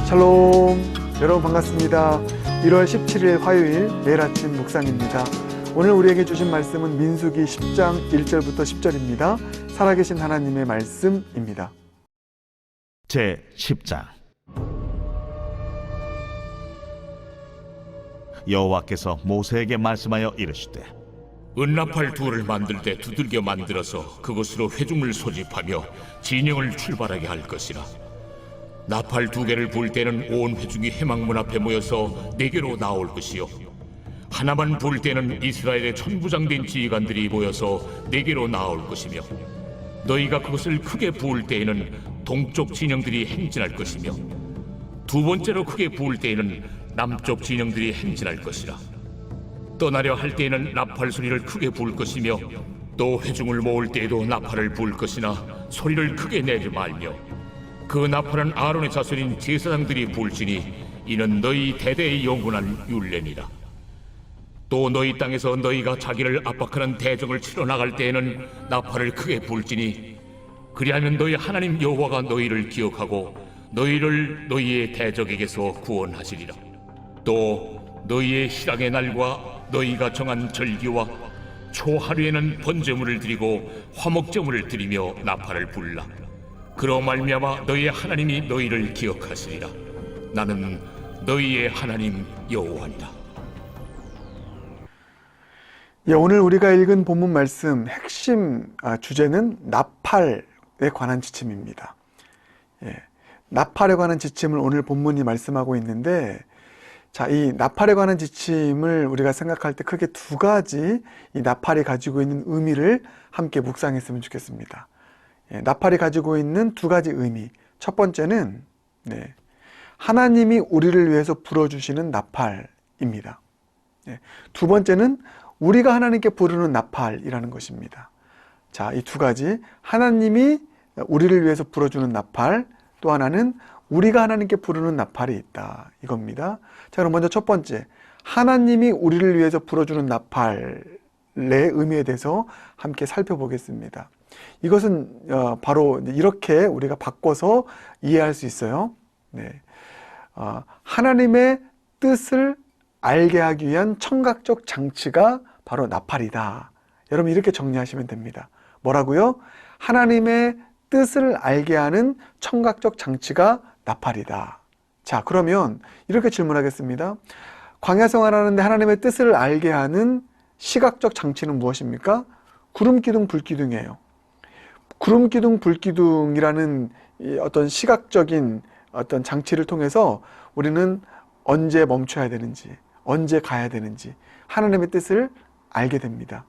샬롬, 여러분 반갑습니다. 1월 17일 화요일 매일 아침 묵상입니다. 오늘 우리에게 주신 말씀은 민수기 10장 1절부터 10절입니다. 살아계신 하나님의 말씀입니다. 제 10장. 여호와께서 모세에게 말씀하여 이르시되, 은나팔 둘을 만들 때 두들겨 만들어서 그것으로 회중을 소집하며 진영을 출발하게 할 것이라. 나팔 두 개를 불 때는 온 회중이 회막문 앞에 모여서 내게로 나올 것이요, 하나만 불 때는 이스라엘의 천부장된 지휘관들이 모여서 내게로 나올 것이며, 너희가 그것을 크게 부을 때에는 동쪽 진영들이 행진할 것이며, 두 번째로 크게 부을 때에는 남쪽 진영들이 행진할 것이라. 떠나려 할 때에는 나팔 소리를 크게 부을 것이며, 또 회중을 모을 때에도 나팔을 부을 것이나 소리를 크게 내지 말며, 그 나팔은 아론의 자손인 제사장들이 불지니 이는 너희 대대의 영원한 율례니라. 또 너희 땅에서 너희가 자기를 압박하는 대적을 치러 나갈 때에는 나팔을 크게 불지니, 그리하면 너희 하나님 여호와가 너희를 기억하고 너희를 너희의 대적에게서 구원하시리라. 또 너희의 실학의 날과 너희가 정한 절기와 초하루에는 번제물을 드리고 화목제물을 드리며 나팔을 불라. 그로 말미암아 너희의 하나님이 너희를 기억하시리라. 나는 너희의 하나님 여호와니라. 오늘 우리가 읽은 본문 말씀 핵심 주제는 나팔에 관한 지침입니다. 나팔에 관한 지침을 오늘 본문이 말씀하고 있는데, 이 나팔에 관한 지침을 우리가 생각할 때 크게 두 가지 이 나팔이 가지고 있는 의미를 함께 묵상했으면 좋겠습니다. 나팔이 가지고 있는 두 가지 의미. 첫 번째는 하나님이 우리를 위해서 불어주시는 나팔입니다. 두 번째는 우리가 하나님께 부르는 나팔이라는 것입니다. 이 두 가지, 하나님이 우리를 위해서 불어주는 나팔, 또 하나는 우리가 하나님께 부르는 나팔이 있다, 이겁니다. 그럼 먼저 첫 번째, 하나님이 우리를 위해서 불어주는 나팔의 의미에 대해서 함께 살펴보겠습니다. 이것은 바로 이렇게 우리가 바꿔서 이해할 수 있어요. 하나님의 뜻을 알게 하기 위한 청각적 장치가 바로 나팔이다. 여러분, 이렇게 정리하시면 됩니다. 뭐라고요? 하나님의 뜻을 알게 하는 청각적 장치가 나팔이다. 자, 그러면 이렇게 질문하겠습니다. 광야 생활하는데 하나님의 뜻을 알게 하는 시각적 장치는 무엇입니까? 구름기둥, 불기둥이에요. 구름기둥, 불기둥이라는 어떤 시각적인 어떤 장치를 통해서 우리는 언제 멈춰야 되는지, 언제 가야 되는지 하나님의 뜻을 알게 됩니다.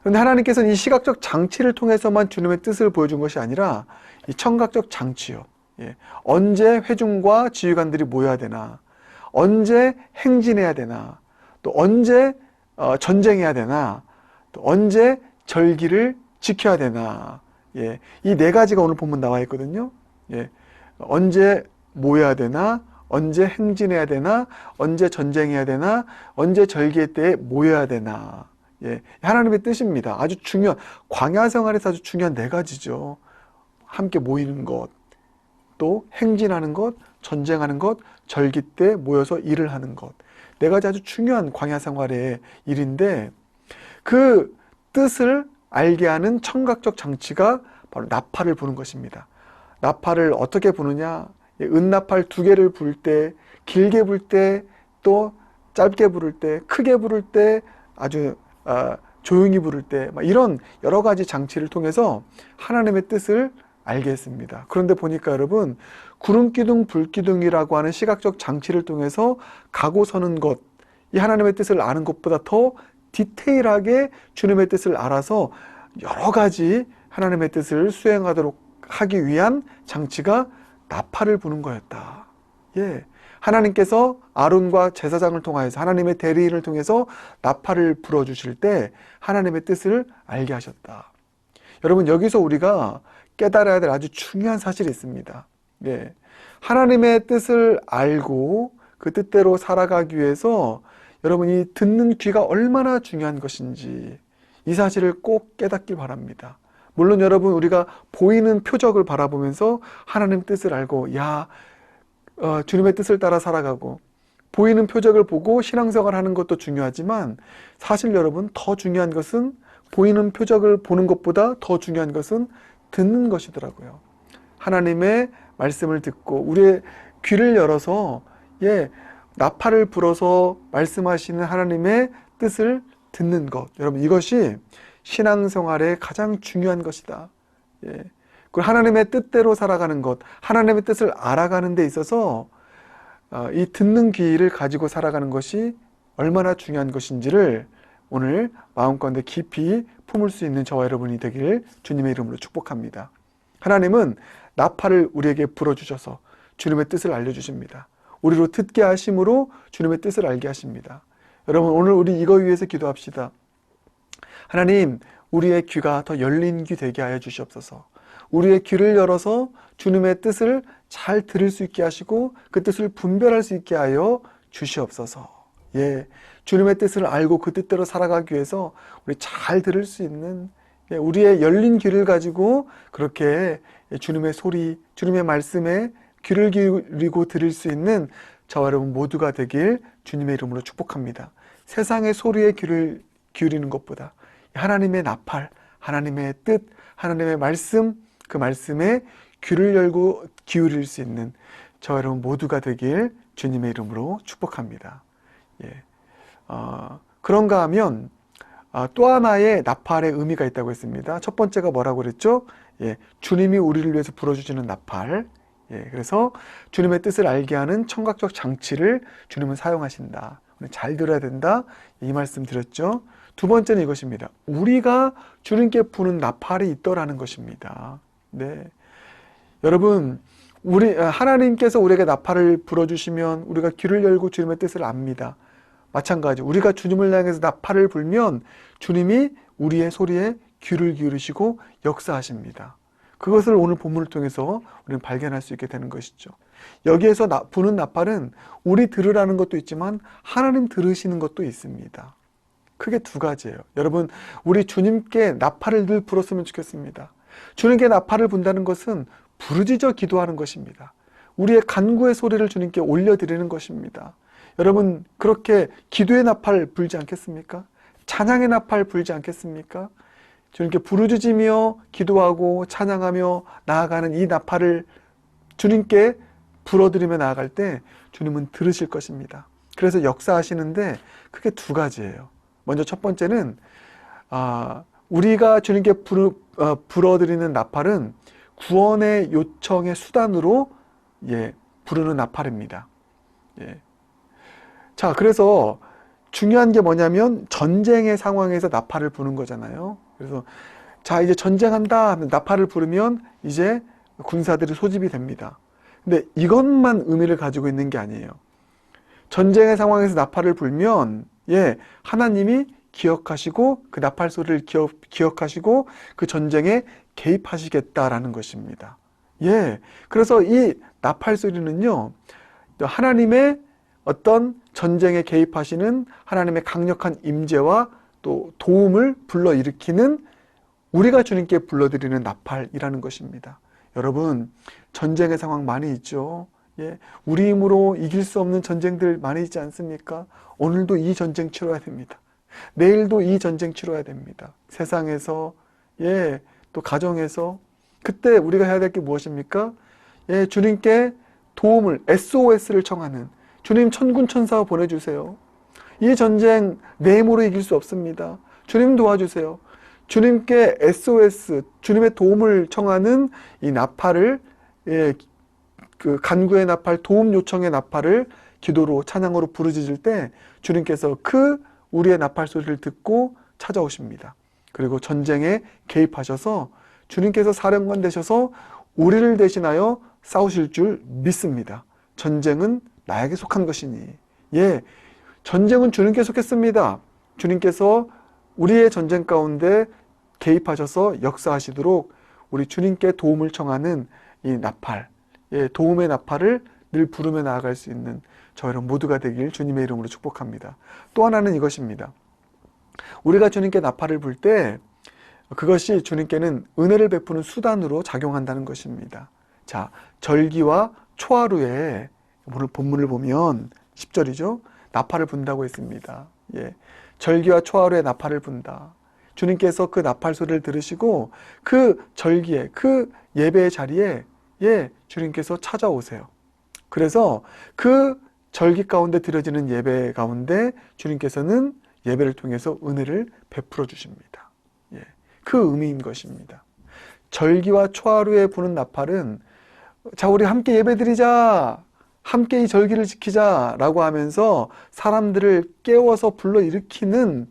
그런데 하나님께서는 이 시각적 장치를 통해서만 주님의 뜻을 보여준 것이 아니라 이 청각적 장치요. 언제 회중과 지휘관들이 모여야 되나, 언제 행진해야 되나, 또 언제 전쟁해야 되나, 또 언제 절기를 지켜야 되나. 이 네 가지가 오늘 본문 나와 있거든요. 언제 모여야 되나, 언제 행진해야 되나, 언제 전쟁해야 되나, 언제 절기의 때에 모여야 되나. 하나님의 뜻입니다. 아주 중요한, 광야 생활에서 아주 중요한 네 가지죠. 함께 모이는 것, 또 행진하는 것, 전쟁하는 것, 절기 때 모여서 일을 하는 것. 네 가지 아주 중요한 광야 생활의 일인데, 그 뜻을 알게 하는 청각적 장치가 바로 나팔을 부는 것입니다. 나팔을 어떻게 부느냐? 은나팔 두 개를 불 때, 길게 불 때, 또 짧게 부를 때, 크게 부를 때, 아주 조용히 부를 때, 이런 여러 가지 장치를 통해서 하나님의 뜻을 알게 했습니다. 그런데 보니까 여러분, 구름기둥, 불기둥이라고 하는 시각적 장치를 통해서 가고 서는 것, 이 하나님의 뜻을 아는 것보다 더 디테일하게 주님의 뜻을 알아서 여러 가지 하나님의 뜻을 수행하도록 하기 위한 장치가 나팔을 부는 거였다. 하나님께서 아론과 제사장을 통하여서 하나님의 대리인을 통해서 나팔을 불어주실 때 하나님의 뜻을 알게 하셨다. 여러분, 여기서 우리가 깨달아야 될 아주 중요한 사실이 있습니다. 하나님의 뜻을 알고 그 뜻대로 살아가기 위해서 여러분이 듣는 귀가 얼마나 중요한 것인지 이 사실을 꼭 깨닫길 바랍니다. 물론 여러분, 우리가 보이는 표적을 바라보면서 하나님 뜻을 알고, 야, 주님의 뜻을 따라 살아가고 보이는 표적을 보고 신앙생활 하는 것도 중요하지만 사실 여러분 더 중요한 것은 보이는 표적을 보는 것보다 더 중요한 것은 듣는 것이더라고요. 하나님의 말씀을 듣고 우리의 귀를 열어서 나팔을 불어서 말씀하시는 하나님의 뜻을 듣는 것. 여러분 이것이 신앙생활의 가장 중요한 것이다. 그리고 하나님의 뜻대로 살아가는 것, 하나님의 뜻을 알아가는 데 있어서 이 듣는 귀를 가지고 살아가는 것이 얼마나 중요한 것인지를 오늘 마음가운데 깊이 품을 수 있는 저와 여러분이 되길 주님의 이름으로 축복합니다. 하나님은 나팔을 우리에게 불어주셔서 주님의 뜻을 알려주십니다. 우리로 듣게 하심으로 주님의 뜻을 알게 하십니다. 여러분 오늘 우리 이거 위해서 기도합시다. 하나님, 우리의 귀가 더 열린 귀 되게 하여 주시옵소서. 우리의 귀를 열어서 주님의 뜻을 잘 들을 수 있게 하시고 그 뜻을 분별할 수 있게 하여 주시옵소서. 주님의 뜻을 알고 그 뜻대로 살아가기 위해서 우리 잘 들을 수 있는 우리의 열린 귀를 가지고 그렇게 주님의 소리, 주님의 말씀에 귀를 기울이고 들을 수 있는 저와 여러분 모두가 되길 주님의 이름으로 축복합니다. 세상의 소리에 귀를 기울이는 것보다 하나님의 나팔, 하나님의 뜻, 하나님의 말씀, 그 말씀에 귀를 열고 기울일 수 있는 저와 여러분 모두가 되길 주님의 이름으로 축복합니다. 그런가 하면 또 하나의 나팔의 의미가 있다고 했습니다. 첫 번째가 뭐라고 그랬죠? 주님이 우리를 위해서 불어주시는 나팔. 그래서 주님의 뜻을 알게 하는 청각적 장치를 주님은 사용하신다. 잘 들어야 된다. 이 말씀 드렸죠. 두 번째는 이것입니다. 우리가 주님께 부는 나팔이 있더라는 것입니다. 여러분, 하나님께서 우리에게 나팔을 불어주시면 우리가 귀를 열고 주님의 뜻을 압니다. 마찬가지 우리가 주님을 향해서 나팔을 불면 주님이 우리의 소리에 귀를 기울이시고 역사하십니다. 그것을 오늘 본문을 통해서 우리는 발견할 수 있게 되는 것이죠. 여기에서 부는 나팔은 우리 들으라는 것도 있지만 하나님 들으시는 것도 있습니다. 크게 두 가지예요. 여러분, 우리 주님께 나팔을 늘 불었으면 좋겠습니다. 주님께 나팔을 분다는 것은 부르짖어 기도하는 것입니다. 우리의 간구의 소리를 주님께 올려드리는 것입니다. 여러분, 그렇게 기도의 나팔 불지 않겠습니까? 찬양의 나팔 불지 않겠습니까? 주님께 부르짖으며 기도하고 찬양하며 나아가는 이 나팔을 주님께 불어드리며 나아갈 때 주님은 들으실 것입니다. 그래서 역사하시는데 크게 두 가지예요. 먼저 첫 번째는 우리가 주님께 불어드리는 나팔은 구원의 요청의 수단으로 부르는 나팔입니다. 자, 그래서 중요한 게 뭐냐면 전쟁의 상황에서 나팔을 부는 거잖아요. 그래서 자, 이제 전쟁한다 하면 나팔을 부르면 이제 군사들이 소집이 됩니다. 근데 이것만 의미를 가지고 있는 게 아니에요. 전쟁의 상황에서 나팔을 불면 하나님이 기억하시고 그 나팔 소리를 기억하시고 그 전쟁에 개입하시겠다라는 것입니다. 그래서 이 나팔 소리는요, 하나님의 어떤 전쟁에 개입하시는 하나님의 강력한 임재와 또 도움을 불러일으키는 우리가 주님께 불러드리는 나팔이라는 것입니다. 여러분, 전쟁의 상황 많이 있죠. 우리 힘으로 이길 수 없는 전쟁들 많이 있지 않습니까? 오늘도 이 전쟁 치러야 됩니다. 내일도 이 전쟁 치러야 됩니다. 세상에서, 또 가정에서. 그때 우리가 해야 될 게 무엇입니까? 주님께 도움을, SOS를 청하는, 주님 천군 천사 보내주세요. 이 전쟁 내 힘으로 이길 수 없습니다. 주님 도와주세요. 주님께 SOS, 주님의 도움을 청하는 이 나팔을, 그 간구의 나팔, 도움 요청의 나팔을 기도로, 찬양으로 부르짖을 때 주님께서 우리의 나팔 소리를 듣고 찾아오십니다. 그리고 전쟁에 개입하셔서 주님께서 사령관 되셔서 우리를 대신하여 싸우실 줄 믿습니다. 전쟁은 나에게 속한 것이니. 전쟁은 주님께 속했습니다. 주님께서 우리의 전쟁 가운데 개입하셔서 역사하시도록 우리 주님께 도움을 청하는 이 나팔, 도움의 나팔을 늘 부르며 나아갈 수 있는 저 여러분 모두가 되길 주님의 이름으로 축복합니다. 또 하나는 이것입니다. 우리가 주님께 나팔을 불 때 그것이 주님께는 은혜를 베푸는 수단으로 작용한다는 것입니다. 자, 절기와 초하루에 오늘 본문을 보면 10절이죠. 나팔을 분다고 했습니다. 예. 절기와 초하루에 나팔을 분다. 주님께서 그 나팔 소리를 들으시고 그 절기에, 그 예배의 자리에 주님께서 찾아오세요. 그래서 그 절기 가운데 드려지는 예배 가운데 주님께서는 예배를 통해서 은혜를 베풀어 주십니다. 예. 그 의미인 것입니다. 절기와 초하루에 부는 나팔은 자, 우리 함께 예배드리자, 함께 이 절기를 지키자라고 하면서 사람들을 깨워서 불러일으키는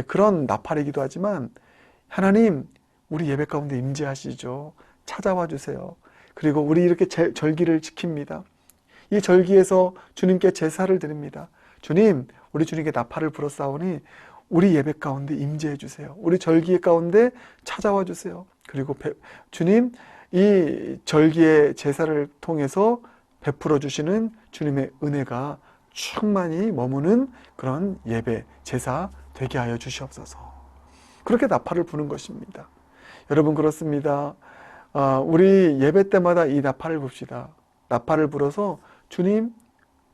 그런 나팔이기도 하지만 하나님, 우리 예배 가운데 임재하시죠. 찾아와 주세요. 그리고 우리 이렇게 절기를 지킵니다. 이 절기에서 주님께 제사를 드립니다. 주님, 우리 주님께 나팔을 불었사오니 우리 예배 가운데 임재해 주세요. 우리 절기 가운데 찾아와 주세요. 그리고 주님, 이 절기의 제사를 통해서 베풀어 주시는 주님의 은혜가 충만히 머무는 그런 예배, 제사 되게 하여 주시옵소서. 그렇게 나팔을 부는 것입니다. 여러분, 그렇습니다. 우리 예배 때마다 이 나팔을 붑시다. 나팔을 불어서 주님,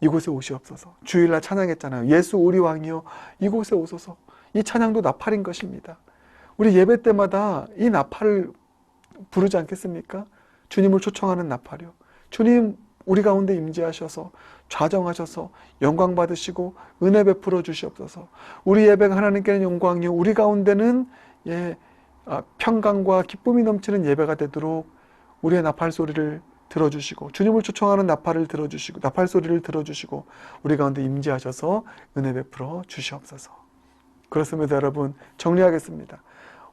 이곳에 오시옵소서. 주일날 찬양했잖아요. 예수 우리 왕이여 이곳에 오소서. 이 찬양도 나팔인 것입니다. 우리 예배 때마다 이 나팔을 부르지 않겠습니까? 주님을 초청하는 나팔이요. 주님, 우리 가운데 임재하셔서 좌정하셔서 영광 받으시고 은혜 베풀어 주시옵소서. 우리 예배가 하나님께는 영광이요 우리 가운데는 평강과 기쁨이 넘치는 예배가 되도록 우리의 나팔 소리를 들어주시고 주님을 초청하는 나팔을 들어주시고 나팔 소리를 들어주시고 우리 가운데 임재하셔서 은혜 베풀어 주시옵소서. 그렇습니다. 여러분, 정리하겠습니다.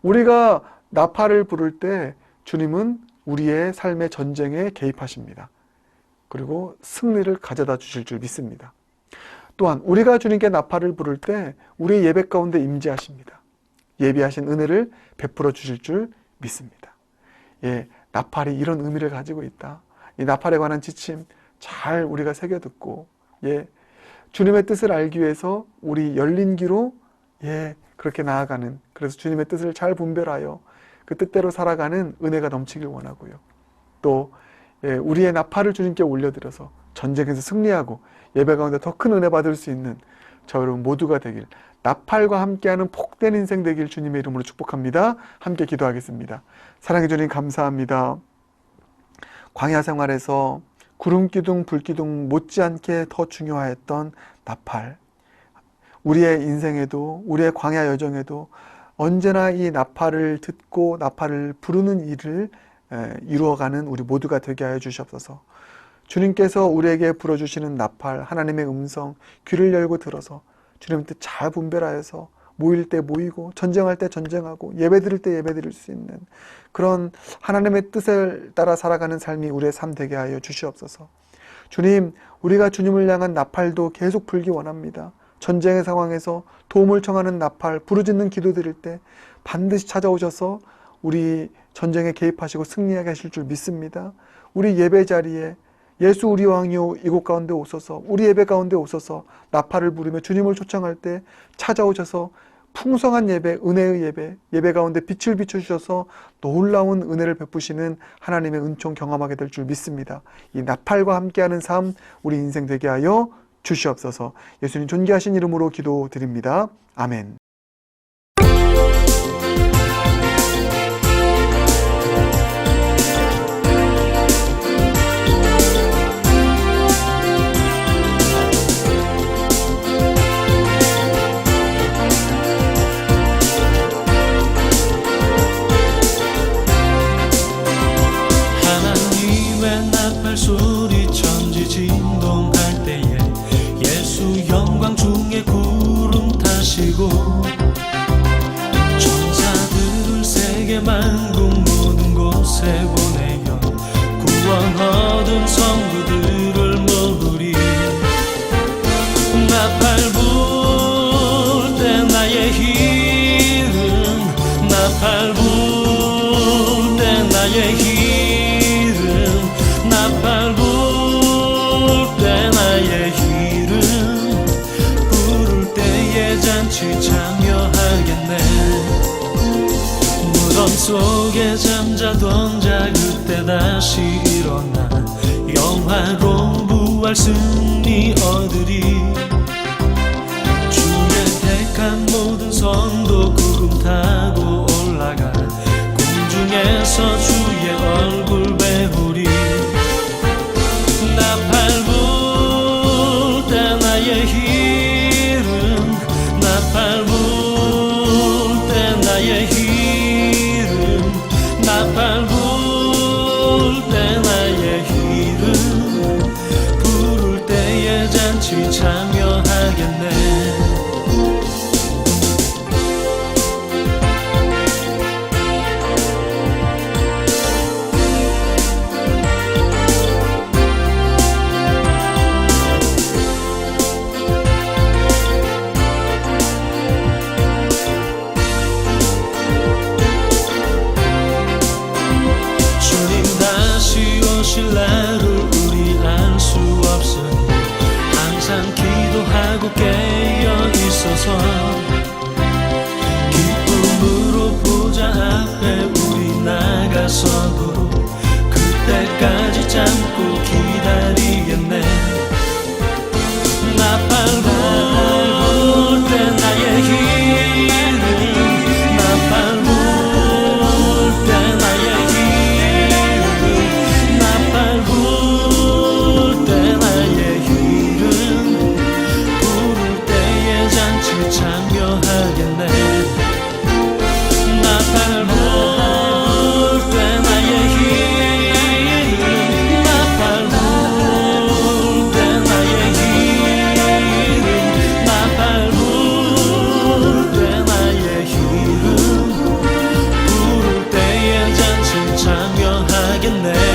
우리가 나팔을 부를 때 주님은 우리의 삶의 전쟁에 개입하십니다. 그리고 승리를 가져다 주실 줄 믿습니다. 또한 우리가 주님께 나팔을 부를 때 우리의 예배 가운데 임재하십니다. 예비하신 은혜를 베풀어 주실 줄 믿습니다. 나팔이 이런 의미를 가지고 있다. 이 나팔에 관한 지침 잘 우리가 새겨 듣고 주님의 뜻을 알기 위해서 우리 열린 귀로 그렇게 나아가는, 그래서 주님의 뜻을 잘 분별하여 그 뜻대로 살아가는 은혜가 넘치길 원하고요. 또 우리의 나팔을 주님께 올려드려서 전쟁에서 승리하고 예배 가운데 더 큰 은혜 받을 수 있는 저 여러분 모두가 되길, 나팔과 함께하는 복된 인생 되길 주님의 이름으로 축복합니다. 함께 기도하겠습니다. 사랑해 주님, 감사합니다. 광야 생활에서 구름기둥, 불기둥 못지않게 더 중요하였던 나팔, 우리의 인생에도, 우리의 광야 여정에도 언제나 이 나팔을 듣고 나팔을 부르는 일을 이루어가는 우리 모두가 되게 하여 주시옵소서. 주님께서 우리에게 불어주시는 나팔, 하나님의 음성, 귀를 열고 들어서 주님의 뜻 잘 분별하여서 모일 때 모이고 전쟁할 때 전쟁하고 예배드릴 때 예배드릴 수 있는 그런 하나님의 뜻을 따라 살아가는 삶이 우리의 삶 되게 하여 주시옵소서. 주님, 우리가 주님을 향한 나팔도 계속 불기 원합니다. 전쟁의 상황에서 도움을 청하는 나팔, 부르짖는 기도 드릴 때 반드시 찾아오셔서 우리 전쟁에 개입하시고 승리하게 하실 줄 믿습니다. 우리 예배 자리에 예수 우리 왕이요 이곳 가운데 오소서, 우리 예배 가운데 오소서 나팔을 부르며 주님을 초청할 때 찾아오셔서 풍성한 예배, 은혜의 예배, 예배 가운데 빛을 비춰주셔서 놀라운 은혜를 베푸시는 하나님의 은총 경험하게 될 줄 믿습니다. 이 나팔과 함께하는 삶 우리 인생 되게 하여 주시옵소서. 예수님 존귀하신 이름으로 기도드립니다. 아멘. 하나님의 나팔 소리 천지 진동할 때에 예수 영광 중에 구름 타시고 천사들을 세계 만국 모든 곳에 보내어 구원 얻은 성도들을 모으리. 나팔 불 때 나의 힘은 나팔 불 때 나의 힘은 나팔 불 때 나의 힘은 부를 때에 잔치 참여하겠네. 무덤 속에 잠자던 자 그때 다시 일어나 영화로 부활 정말 승리 얻으리. 주의 택한 모든 성도 구름 타고 올라가 공중에서 주의 얼굴 배우리. 나팔 불 때 나의 힘은, 나팔 불 때 나의 힘은, 나팔 불 때 나의 힘은, 부를 때에 잔치 참여하겠네. 주님 다시 오실 날을 우리 알 수 없으니 항상 기도하고 깨어 있어서 기쁨으로 보좌 앞에 우리 나가서도 그때까지 참고 기다리겠네. 나팔 불 때 나의 힘은, 나팔 불 때 나의 힘은, 나팔 불 때 나의 힘은, 부를 때에 잔치 참여하겠네. 나팔 불 때 나의 힘은, 나팔 불 때 나의 힘은, 나팔 불 때 나의 힘은, 부를 때에 잔치 참여하겠네.